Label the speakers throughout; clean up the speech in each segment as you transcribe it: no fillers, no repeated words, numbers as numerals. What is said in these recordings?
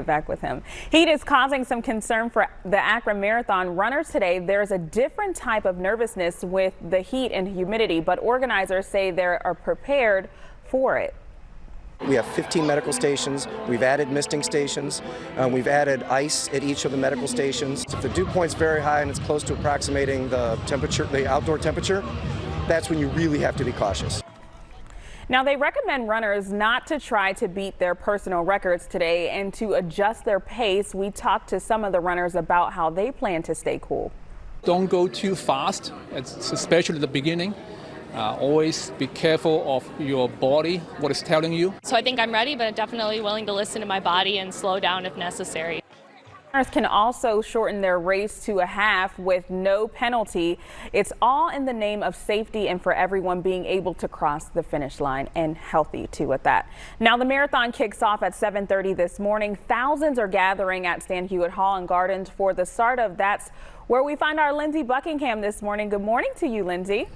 Speaker 1: get back with him. Heat is causing some concern for the Akron Marathon runners today. There's a different type of nervousness with the heat and humidity, but organizers say they are prepared for it.
Speaker 2: We have 15 medical stations. We've added misting stations. We've added ice at each of the medical stations. If the dew point's very high and it's close to approximating the temperature, the outdoor temperature, that's when you really have to be cautious.
Speaker 1: Now, they recommend runners not to try to beat their personal records today and to adjust their pace. We talked to some of the runners about how they plan to stay cool.
Speaker 3: Don't go too fast, especially at the beginning. Always be careful of your body, what it's telling you.
Speaker 4: So I think I'm ready, but definitely willing to listen to my body and slow down if necessary.
Speaker 1: Runners can also shorten their race to a half with no penalty. It's all in the name of safety and for everyone being able to cross the finish line, and healthy too at that. Now the marathon kicks off at 7:30 this morning. Thousands are gathering at Stan Hewitt Hall and Gardens for the start of that's where we find our Lindsay Buckingham this morning. Good morning to you, Lindsay.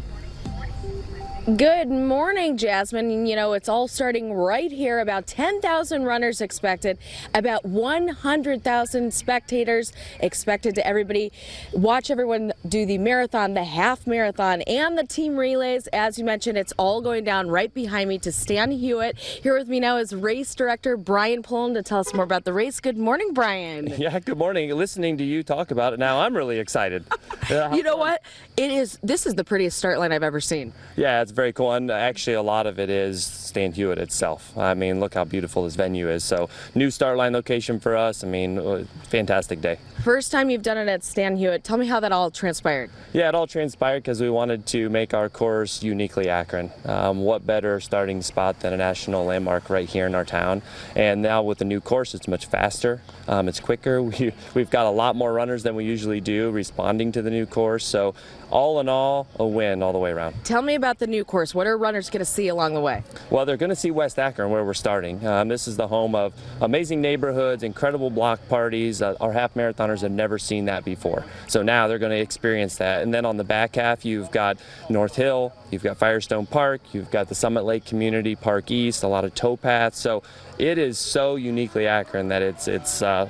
Speaker 5: Good morning, Jasmine. You know, it's all starting right here. About 10,000 runners expected, about 100,000 spectators expected to watch everyone do the marathon, the half marathon, and the team relays. As you mentioned, it's all going down right behind me to Stan Hewitt. Here with me now is race director Brian Pullen to tell us more about the race. Good morning, Brian.
Speaker 6: Yeah, good morning. Listening to you talk about it now, I'm really excited.
Speaker 5: You know what? This is the prettiest start line I've ever seen.
Speaker 6: Yeah, it's very cool, and actually a lot of it is Stan Hewitt itself. I mean, look how beautiful this venue is. So new start line location for us. I mean, fantastic day.
Speaker 5: First time you've done it at Stan Hewitt. Tell me how that all transpired.
Speaker 6: Yeah, it all transpired because we wanted to make our course uniquely Akron. What better starting spot than a national landmark right here in our town? And now with the new course, it's much faster. It's quicker. We've got a lot more runners than we usually do responding to the new course. So all in all, a win all the way around.
Speaker 5: Tell me about the new course. What are runners going to see along the way?
Speaker 6: Well, they're going to see West Akron, where we're starting. This is the home of amazing neighborhoods, incredible block parties. Our half marathoners have never seen that before. So now they're going to experience that. And then on the back half, you've got North Hill, you've got Firestone Park, you've got the Summit Lake Community Park East, a lot of towpaths. So it is so uniquely Akron that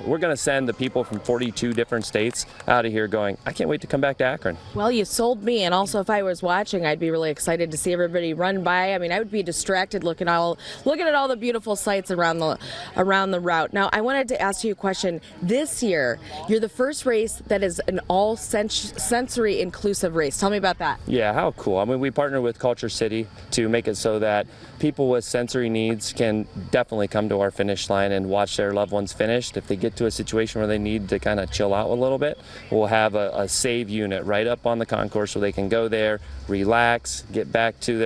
Speaker 6: we're going to send the people from 42 different states out of here going, I can't wait to come back to Akron.
Speaker 5: Well, you sold me, and also if I was watching, I'd be really excited to see everybody run by. I mean, I would be distracted looking at all the beautiful sights around the route. Now, I wanted to ask you a question. This year, you're the first race that is an all sensory inclusive race. Tell me about that.
Speaker 6: Yeah, how cool. I mean, we partner with Culture City to make it so that people with sensory needs can definitely come to our finish line and watch their loved ones finished. If they get to a situation where they need to kind of chill out a little bit, we'll have a save unit right up on the concourse where they can go there, relax, get back to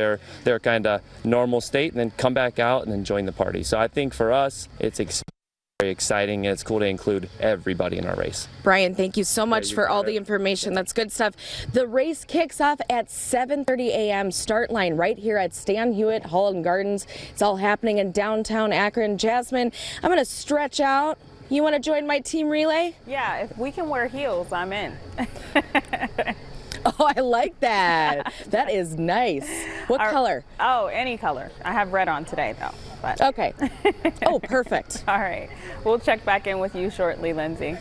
Speaker 6: their kind of normal state, and then come back out and join the party. So I think for us, it's very exciting, and it's cool to include everybody in our race.
Speaker 5: Brian, thank you so much for all the information. That's good stuff. The race kicks off at 7:30 a.m. Start line right here at Stan Hewitt Hall and Gardens. It's all happening in downtown Akron. Jasmine, I'm going to stretch out. You want to join my team relay?
Speaker 1: Yeah, if we can wear heels, I'm in.
Speaker 5: Oh, I like that. That is nice. What color?
Speaker 1: Oh, any color. I have red on today, though. But.
Speaker 5: Okay. Oh, perfect.
Speaker 1: All right. We'll check back in with you shortly, Lindsay.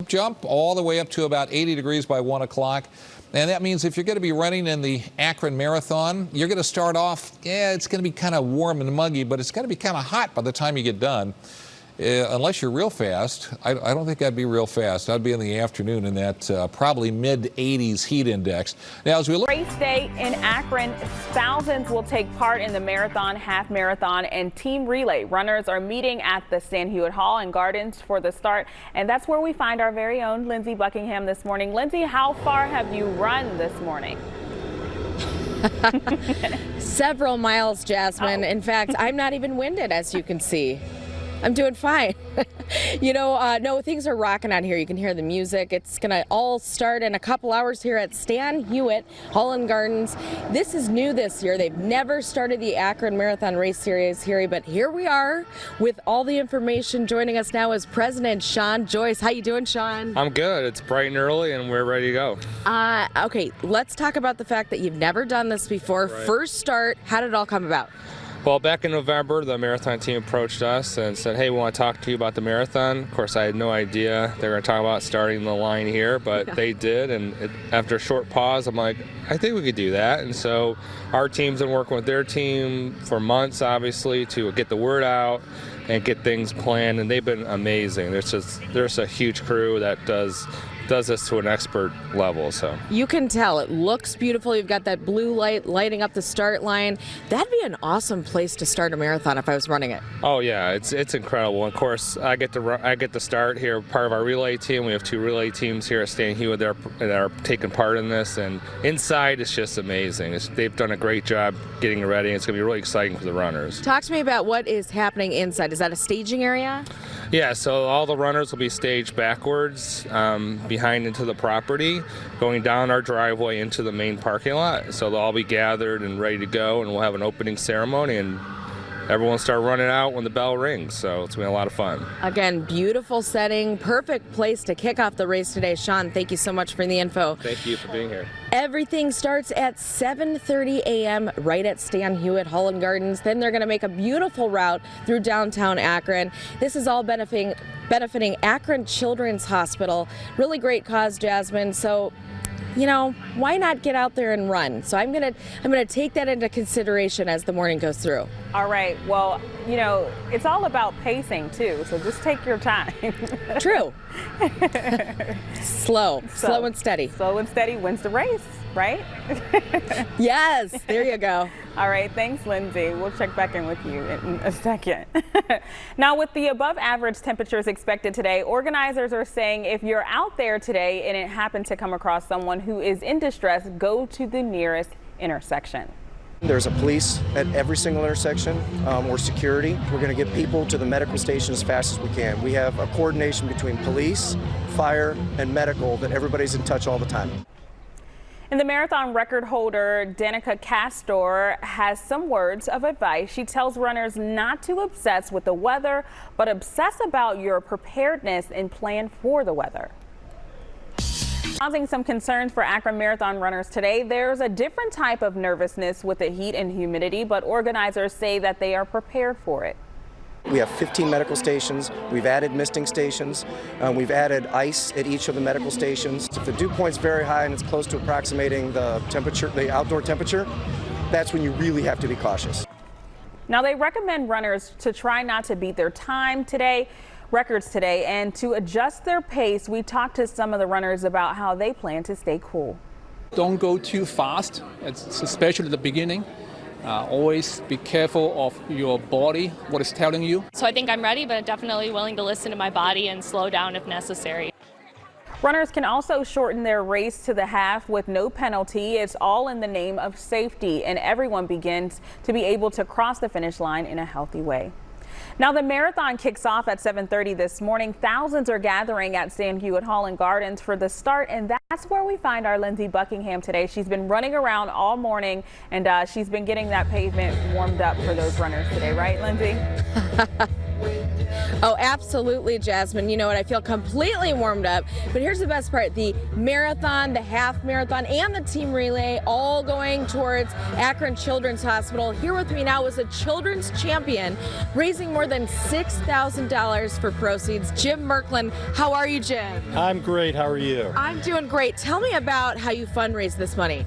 Speaker 7: Jump all the way up to about 80 degrees by 1 o'clock. And that means if you're going to be running in the Akron Marathon, you're going to start off, it's going to be kind of warm and muggy, but it's going to be kind of hot by the time you get done. Unless you're real fast, I don't think I'd be real fast. I'd be in the afternoon in that probably mid-80s heat index. Now, as we look...
Speaker 1: Race day in Akron, thousands will take part in the marathon, half marathon, and team relay. Runners are meeting at the Stan Hewitt Hall and Gardens for the start, and that's where we find our very own Lindsay Buckingham this morning. Lindsay, how far have you run this morning?
Speaker 5: Several miles, Jasmine. In fact, I'm not even winded, as you can see. I'm doing fine. You know, no, things are rocking out here. You can hear the music. It's going to all start in a couple hours here at Stan Hewitt Hall and Gardens. This is new this year. They've never started the Akron Marathon Race Series here, but here we are with all the information. Joining us now is President Sean Joyce. How you doing, Sean?
Speaker 8: I'm good. It's bright and early, and we're ready to go.
Speaker 5: Okay, let's talk about the fact that you've never done this before. Right. First start, how did it all come about?
Speaker 8: Well, back in November, the marathon team approached us and said, hey, we want to talk to you about the marathon. Of course, I had no idea they were going to talk about starting the line here, but they did. And after a short pause, I'm like, I think we could do that. And so our team's been working with their team for months, obviously, to get the word out and get things planned. And they've been amazing. There's a huge crew that does this to an expert level. So
Speaker 5: You can tell it looks beautiful. You've got that blue light lighting up the start line. That'd be an awesome place to start a marathon if I was running it.
Speaker 8: Oh yeah, it's incredible. Of course, I get to start here, part of our relay team. We have 2 relay teams here at Stan Hewitt that are taking part in this, and inside it's just amazing. They've done a great job getting it ready. It's going to be really exciting for the runners.
Speaker 5: Talk to me about what is happening inside. Is that a staging area?
Speaker 8: Yeah, so all the runners will be staged backwards behind into the property, going down our driveway into the main parking lot. So they'll all be gathered and ready to go, and we'll have an opening ceremony, and everyone will start running out when the bell rings. So it's been a lot of fun.
Speaker 5: Again, beautiful setting, perfect place to kick off the race today. Sean, thank you so much for the info.
Speaker 8: Thank you for being here.
Speaker 5: Everything starts at 7:30 a.m. right at Stan Hewitt Hall and Gardens. Then they're going to make a beautiful route through downtown Akron. This is all benefiting Akron Children's Hospital. Really great cause, Jasmine. So, you know, why not get out there and run? So I'm gonna take that into consideration as the morning goes through.
Speaker 1: All right. Well, you know, it's all about pacing too. So just take your time.
Speaker 5: True. Slow and steady.
Speaker 1: Slow and steady wins the race, right?
Speaker 5: Yes, there you go.
Speaker 1: All right, thanks, Lindsay. We'll check back in with you in a second. Now, with the above average temperatures expected today, organizers are saying if you're out there today and it happened to come across someone who is in distress, go to the nearest intersection.
Speaker 2: There's a police at every single intersection, or security. We're going to get people to the medical station as fast as we can. We have a coordination between police, fire, and medical that everybody's in touch all the time.
Speaker 1: And the marathon record holder, Danica Castor, has some words of advice. She tells runners not to obsess with the weather, but obsess about your preparedness and plan for the weather. Causing some concerns for Akron Marathon runners today, there's a different type of nervousness with the heat and humidity, but organizers say that they are prepared for it.
Speaker 2: We have 15 medical stations. We've added misting stations. We've added ice at each of the medical stations. If the dew point's very high and it's close to approximating the temperature, the outdoor temperature, that's when you really have to be cautious.
Speaker 1: Now, they recommend runners to try not to beat their records today, and to adjust their pace. We talked to some of the runners about how they plan to stay cool.
Speaker 3: Don't go too fast, especially at the beginning. Always be careful of your body, what it's telling you.
Speaker 4: So I think I'm ready, but definitely willing to listen to my body and slow down if necessary.
Speaker 1: Runners can also shorten their race to the half with no penalty. It's all in the name of safety, and everyone begins to be able to cross the finish line in a healthy way. Now, the marathon kicks off at 7:30 this morning. Thousands are gathering at Stan Hewitt Hall and Gardens for the start, and that's where we find our Lindsay Buckingham today. She's been running around all morning, and she's been getting that pavement warmed up for those runners today, right, Lindsay?
Speaker 5: Oh, absolutely, Jasmine. You know what? I feel completely warmed up. But here's the best part. The marathon, the half marathon, and the team relay all going towards Akron Children's Hospital. Here with me now is a children's champion, raising more than $6,000 for proceeds. Jim Merklin. How are you, Jim?
Speaker 9: I'm great. How are you?
Speaker 5: I'm doing great. Tell me about how you fundraise this money.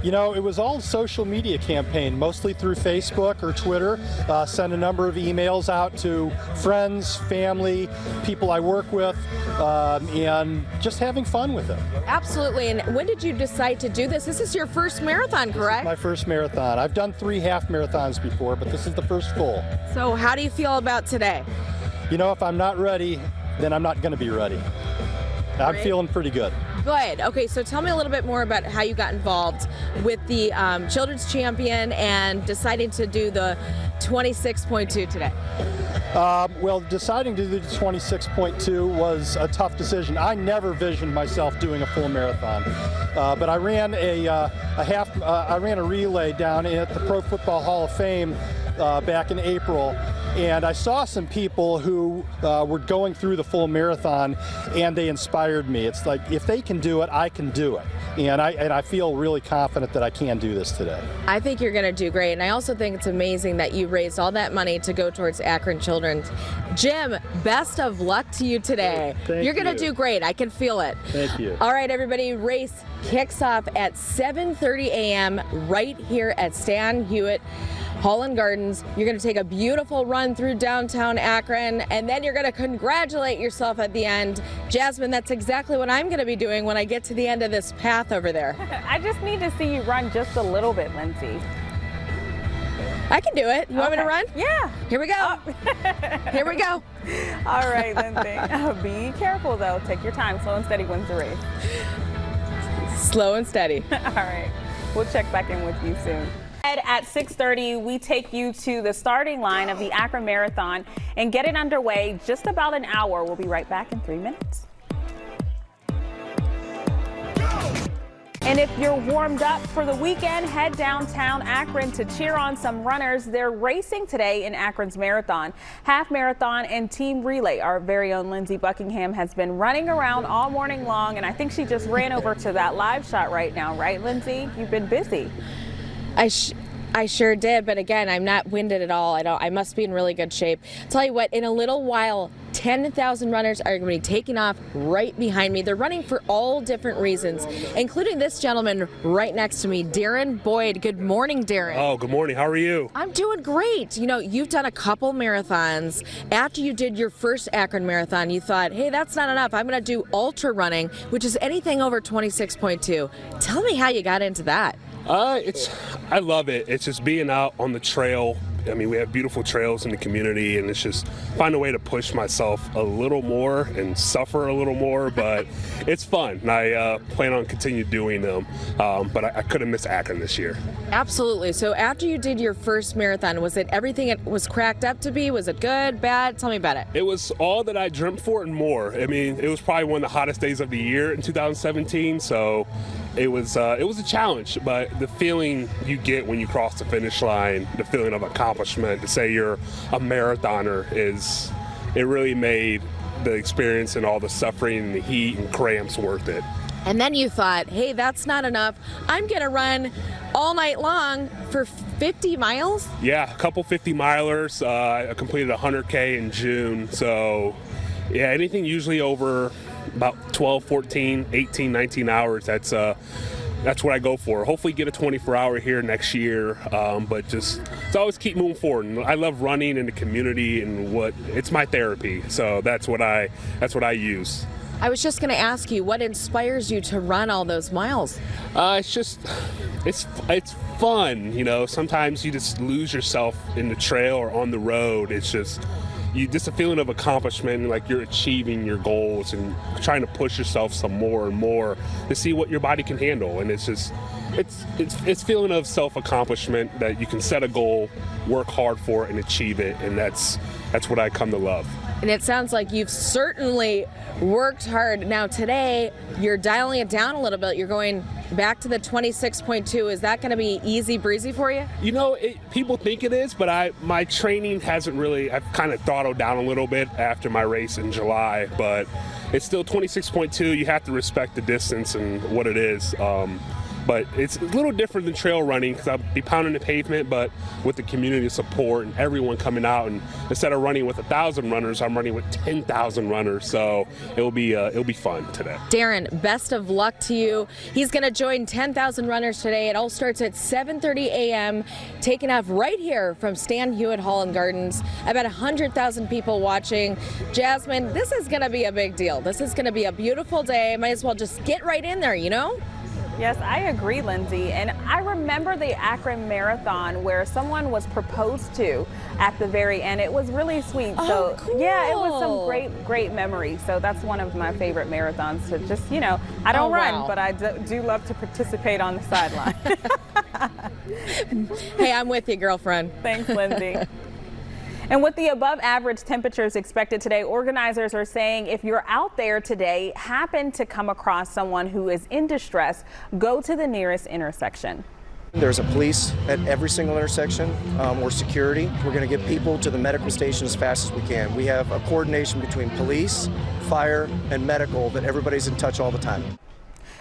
Speaker 9: You know, it was all a social media campaign, mostly through Facebook or Twitter. Sent a number of emails out to friends, family, people I work with, and just having fun with them.
Speaker 5: Absolutely. And when did you decide to do this? This is your first marathon, correct?
Speaker 9: My first marathon. I've done 3 half marathons before, but this is the first full.
Speaker 5: So how do you feel about today?
Speaker 9: You know, if I'm not ready, then I'm not going to be ready. I'm feeling pretty good.
Speaker 5: Good. Okay, so tell me a little bit more about how you got involved with the Children's Champion and deciding to do the 26.2 today.
Speaker 9: Well, deciding to do the 26.2 was a tough decision. I never visioned myself doing a full marathon, but I ran I ran a relay down at the Pro Football Hall of Fame back in April, And I saw some people who were going through the full marathon, and they inspired me. It's like, if they can do it, I can do it. And I feel really confident that I can do this today.
Speaker 5: I think you're going to do great. And I also think it's amazing that you raised all that money to go towards Akron Children's. Jim, best of luck to you today. You're going to do great. I can feel it.
Speaker 9: Thank you.
Speaker 5: All right, everybody, race kicks off at 7:30 a.m. right here at Stan Hewitt Holland Gardens. You're going to take a beautiful run through downtown Akron, and then you're going to congratulate yourself at the end. Jasmine, that's exactly what I'm going to be doing when I get to the end of this path over there.
Speaker 1: I just need to see you run just a little bit, Lindsay.
Speaker 5: I can do it. You want me to run?
Speaker 1: Yeah.
Speaker 5: Here we go. Here we go.
Speaker 1: All right, Lindsay. Be careful, though. Take your time. Slow and steady wins the race.
Speaker 5: Slow and steady.
Speaker 1: All right. We'll check back in with you soon. At 6:30, we take you to the starting line of the Akron Marathon and get it underway just about an hour. We'll be right back in 3 minutes. And if you're warmed up for the weekend, head downtown Akron to cheer on some runners. They're racing today in Akron's marathon, half marathon, and team relay. Our very own Lindsay Buckingham has been running around all morning long, and I think she just ran over to that live shot right now, right, Lindsay? You've been busy.
Speaker 5: I sure did, but again, I'm not winded at all. I must be in really good shape. Tell you what, in a little while, 10,000 runners are going to be taking off right behind me. They're running for all different reasons, including this gentleman right next to me, Darren Boyd. Good morning, Darren.
Speaker 10: Oh, good morning. How are you?
Speaker 5: I'm doing great. You know, you've done a couple marathons. After you did your first Akron Marathon, you thought, hey, that's not enough. I'm going to do ultra running, which is anything over 26.2. Tell me how you got into that.
Speaker 10: I love it. It's just being out on the trail. I mean, we have beautiful trails in the community, and it's just find a way to push myself a little more and suffer a little more, but it's fun. And I plan on continue doing them, but I couldn't miss Akron this year.
Speaker 5: Absolutely. So after you did your first marathon, was it everything it was cracked up to be? Was it good, bad? Tell me about it.
Speaker 10: It was all that I dreamt for and more. I mean, it was probably one of the hottest days of the year in 2017, so it was a challenge, but the feeling you get when you cross the finish line, the feeling of accomplishment, to say you're a marathoner, it really made the experience and all the suffering and the heat and cramps worth it.
Speaker 5: And then you thought, hey, that's not enough. I'm going to run all night long for 50 miles?
Speaker 10: Yeah, a couple 50 milers. I completed 100K in June. So, yeah, anything usually over about 12, 14, 18, 19 hours, that's what I go for. Hopefully get a 24-hour here next year, but just always keep moving forward. And I love running in the community, and it's my therapy. So that's what I use.
Speaker 5: I was just going to ask you, what inspires you to run all those miles?
Speaker 10: It's fun, you know. Sometimes you just lose yourself in the trail or on the road. It's just a feeling of accomplishment, like you're achieving your goals and trying to push yourself some more and more to see what your body can handle. And it's feeling of self-accomplishment that you can set a goal, work hard for it, and achieve it. And that's what I come to love.
Speaker 5: And it sounds like you've certainly worked hard. Now today, you're dialing it down a little bit. You're going back to the 26.2. Is that going to be easy breezy for you?
Speaker 10: You know, people think it is, but my training hasn't really, I've kind of throttled down a little bit after my race in July, but it's still 26.2. You have to respect the distance and what it is. But it's a little different than trail running because I'll be pounding the pavement, but with the community support and everyone coming out. And instead of running with 1,000 runners, I'm running with 10,000 runners. So it'll be fun today.
Speaker 5: Darren, best of luck to you. He's going to join 10,000 runners today. It all starts at 7:30 a.m. taking off right here from Stan Hewitt Holland Gardens. About 100,000 people watching. Jasmine, this is going to be a big deal. This is going to be a beautiful day. Might as well just get right in there, you know?
Speaker 1: Yes, I agree, Lindsay. And I remember the Akron Marathon where someone was proposed to at the very end. It was really sweet.
Speaker 5: Oh, cool.
Speaker 1: Yeah, it was some great memories. So that's one of my favorite marathons to just, you know, I don't run, but I do love to participate on the sideline.
Speaker 5: Hey, I'm with you, girlfriend.
Speaker 1: Thanks, Lindsay. And with the above average temperatures expected today, organizers are saying if you're out there today, happen to come across someone who is in distress, go to the nearest intersection.
Speaker 2: There's a police at every single intersection, or security. We're going to get people to the medical station as fast as we can. We have a coordination between police, fire, and medical that everybody's in touch all the time.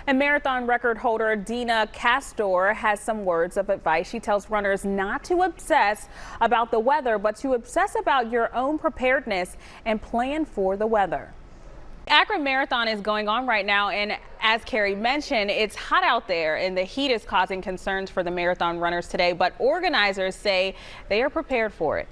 Speaker 1: And marathon record holder Dina Castor has some words of advice. She tells runners not to obsess about the weather, but to obsess about your own preparedness and plan for the weather. Akron Marathon is going on right now, and as Carrie mentioned, it's hot out there and the heat is causing concerns for the marathon runners today, but organizers say they are prepared for it.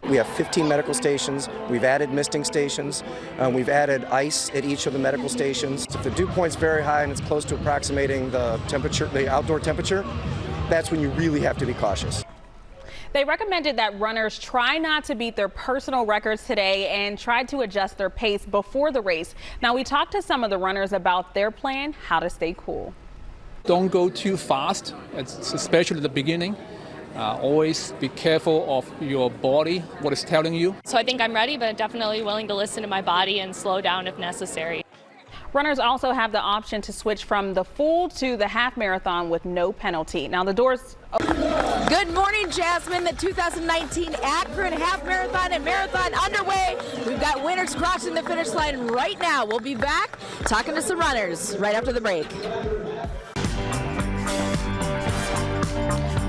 Speaker 2: We have 15 medical stations. We've added misting stations. We've added ice at each of the medical stations. If the dew point's very high and it's close to approximating the temperature, the outdoor temperature, that's when you really have to be cautious.
Speaker 1: They recommended that runners try not to beat their personal records today and try to adjust their pace before the race. Now, we talked to some of the runners about their plan, how to stay cool.
Speaker 3: Don't go too fast, especially at the beginning. Always be careful of your body, what it's telling you.
Speaker 4: So I think I'm ready, but definitely willing to listen to my body and slow down if necessary.
Speaker 1: Runners also have the option to switch from the full to the half marathon with no penalty. Now the doors.
Speaker 5: Good morning, Jasmine. The 2019 Akron Half Marathon and Marathon underway. We've got winners crossing the finish line right now. We'll be back talking to some runners right after the break.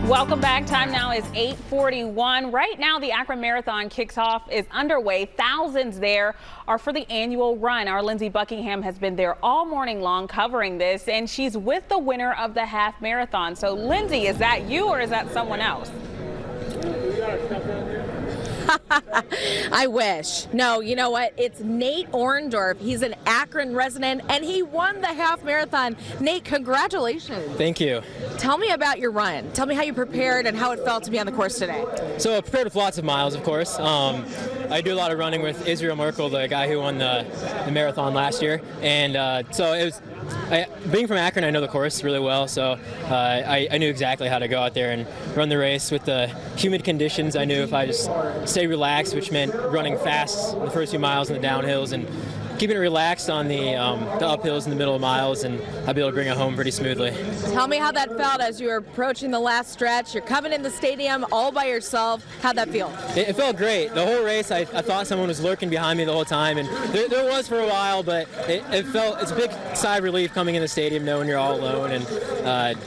Speaker 1: Welcome back. Time now is 8:41. Right now, the Akron Marathon kicks off, is underway. Thousands there are for the annual run. Our Lindsey Buckingham has been there all morning long covering this, and she's with the winner of the half marathon. So, Lindsey, is that you or is that someone else?
Speaker 5: I wish. No, you know what? It's Nate Orndorff. He's an Akron resident, and he won the half marathon. Nate, congratulations.
Speaker 11: Thank you.
Speaker 5: Tell me about your run. Tell me how you prepared and how it felt to be on the course today.
Speaker 11: So I prepared with lots of miles, of course. I do a lot of running with Israel Merkel, the guy who won the marathon last year. And so it was, being from Akron, I know the course really well, so I knew exactly how to go out there and run the race with the humid conditions. I knew if I just stay relaxed, which meant running fast in the first few miles in the downhills and keeping it relaxed on the uphills in the middle of miles, and I'll be able to bring it home pretty smoothly.
Speaker 5: Tell me how that felt as you were approaching the last stretch. You're coming in the stadium all by yourself. How'd that feel?
Speaker 11: It felt great. The whole race, I thought someone was lurking behind me the whole time, and there was for a while, but it's a big sigh of relief coming in the stadium knowing you're all alone and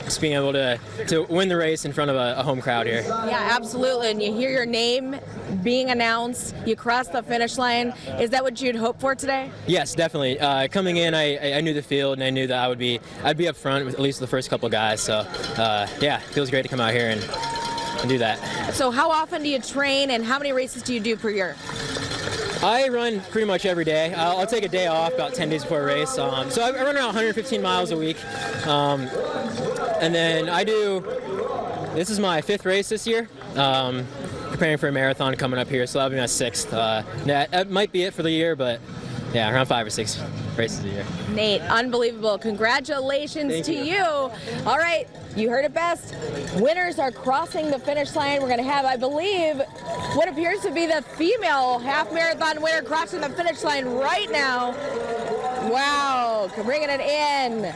Speaker 11: just being able to win the race in front of a home crowd here.
Speaker 5: Yeah, absolutely. And you hear your name being announced, you cross the finish line. Is that what you'd hope for today?
Speaker 11: Yes, definitely. Coming in, I knew the field, and I knew that I'd be up front with at least the first couple guys. So, yeah, it feels great to come out here and do that.
Speaker 5: So, how often do you train, and how many races do you do per year?
Speaker 11: I run pretty much every day. I'll take a day off about 10 days before a race. So I run around 115 miles a week, and then this is my 5th race this year. Preparing for a marathon coming up here, so that'll be my 6th. That might be it for the year, but yeah, around 5 or 6 races a year.
Speaker 5: Nate, unbelievable. Congratulations to you. All right, you heard it best. Winners are crossing the finish line. We're going to have, I believe, what appears to be the female half marathon winner crossing the finish line right now. Wow, bringing it in.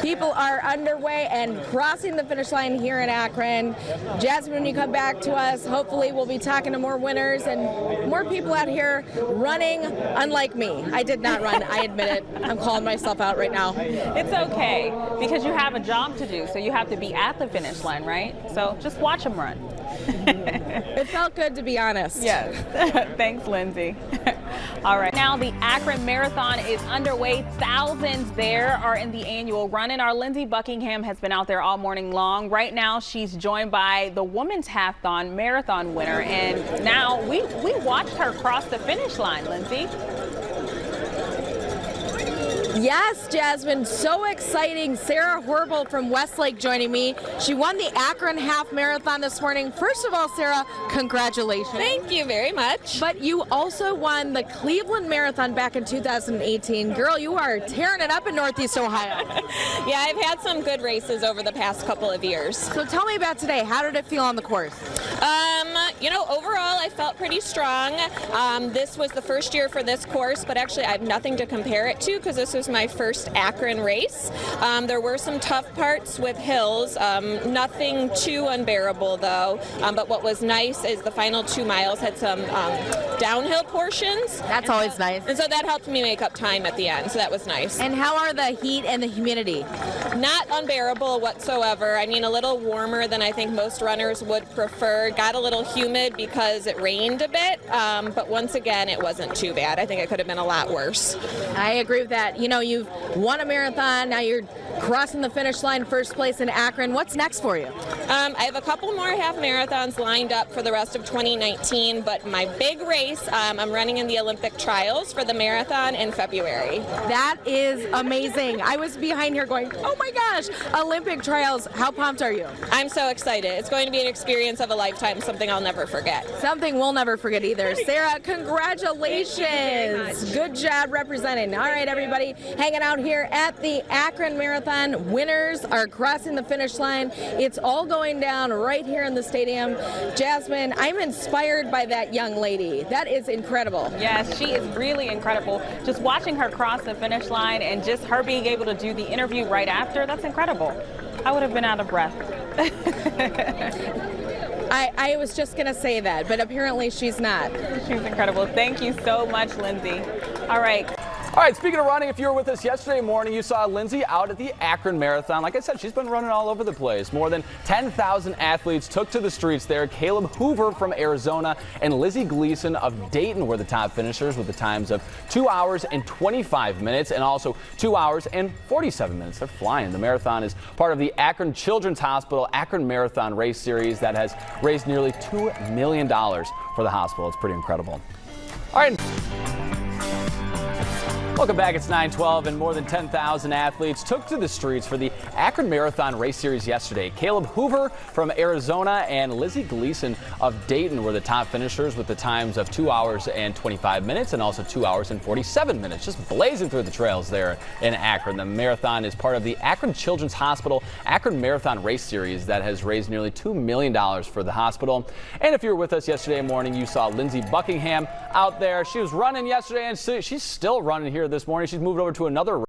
Speaker 5: People are underway and crossing the finish line here in Akron. Jasmine, when you come back to us, hopefully we'll be talking to more winners and more people out here running, unlike me. I did not run, I admit it. I'm calling myself out right now.
Speaker 1: It's okay, because you have a job to do, so you have to be at the finish line, right? So just watch them run.
Speaker 5: It felt good, to be honest.
Speaker 1: Yes. Thanks, Lindsey. All right. Now the Akron Marathon is underway. Thousands there are in the annual run, and our Lindsey Buckingham has been out there all morning long. Right now, she's joined by the women's half-marathon marathon winner, and now we watched her cross the finish line, Lindsey.
Speaker 5: Yes, Jasmine, so exciting. Sarah Horble from Westlake joining me. She won the Akron Half Marathon this morning. First of all, Sarah, congratulations.
Speaker 12: Thank you very much.
Speaker 5: But you also won the Cleveland Marathon back in 2018. Girl, you are tearing it up in Northeast Ohio.
Speaker 12: Yeah, I've had some good races over the past couple of years.
Speaker 5: So tell me about today. How did it feel on the course?
Speaker 12: Overall, I felt pretty strong. This was the first year for this course, but actually I have nothing to compare it to because this was my first Akron race. There were some tough parts with hills, nothing too unbearable though, but what was nice is the final 2 miles had some downhill portions.
Speaker 5: That's always nice.
Speaker 12: And so that helped me make up time at the end, so that was nice.
Speaker 5: And how are the heat and the humidity?
Speaker 12: Not unbearable whatsoever. I mean, a little warmer than I think most runners would prefer. Got a little humid because it rained a bit, but once again, it wasn't too bad. I think it could have been a lot worse.
Speaker 5: I agree with that. You've won a marathon, now you're crossing the finish line, first place in Akron. What's next for you?
Speaker 12: I have a couple more half marathons lined up for the rest of 2019, but my big race, I'm running in the Olympic trials for the marathon in February.
Speaker 5: That is amazing. I was behind here going, oh my gosh, Olympic trials. How pumped are you?
Speaker 12: I'm so excited. It's going to be an experience of a lifetime, something I'll never forget.
Speaker 5: Something we'll never forget either. Sarah, congratulations. Good job representing. All right, everybody, hanging out here at the Akron Marathon. Winners are crossing the finish line. It's all going down right here in the stadium. Jasmine, I'm inspired by that young lady. That is incredible.
Speaker 1: Yes, she is really incredible. Just watching her cross the finish line and just her being able to do the interview right after, that's incredible. I would have been out of breath.
Speaker 5: I was just going to say that, but apparently she's not.
Speaker 1: She's incredible. Thank you so much, Lindsay. All right.
Speaker 13: All right, speaking of running, if you were with us yesterday morning, you saw Lindsay out at the Akron Marathon. Like I said, she's been running all over the place. More than 10,000 athletes took to the streets there. Caleb Hoover from Arizona and Lizzie Gleason of Dayton were the top finishers with the times of 2 hours and 25 minutes and also 2 hours and 47 minutes. They're flying. The marathon is part of the Akron Children's Hospital Akron Marathon Race Series that has raised nearly $2 million for the hospital. It's pretty incredible. All right. Welcome back. It's 9:12 and more than 10,000 athletes took to the streets for the Akron Marathon Race Series yesterday. Caleb Hoover from Arizona and Lizzie Gleason of Dayton were the top finishers with the times of 2 hours and 25 minutes and also 2 hours and 47 minutes. Just blazing through the trails there in Akron. The marathon is part of the Akron Children's Hospital Akron Marathon Race Series that has raised nearly $2 million for the hospital. And if you were with us yesterday morning, you saw Lindsey Buckingham out there. She was running yesterday and she's still running here this morning. She's moved over to another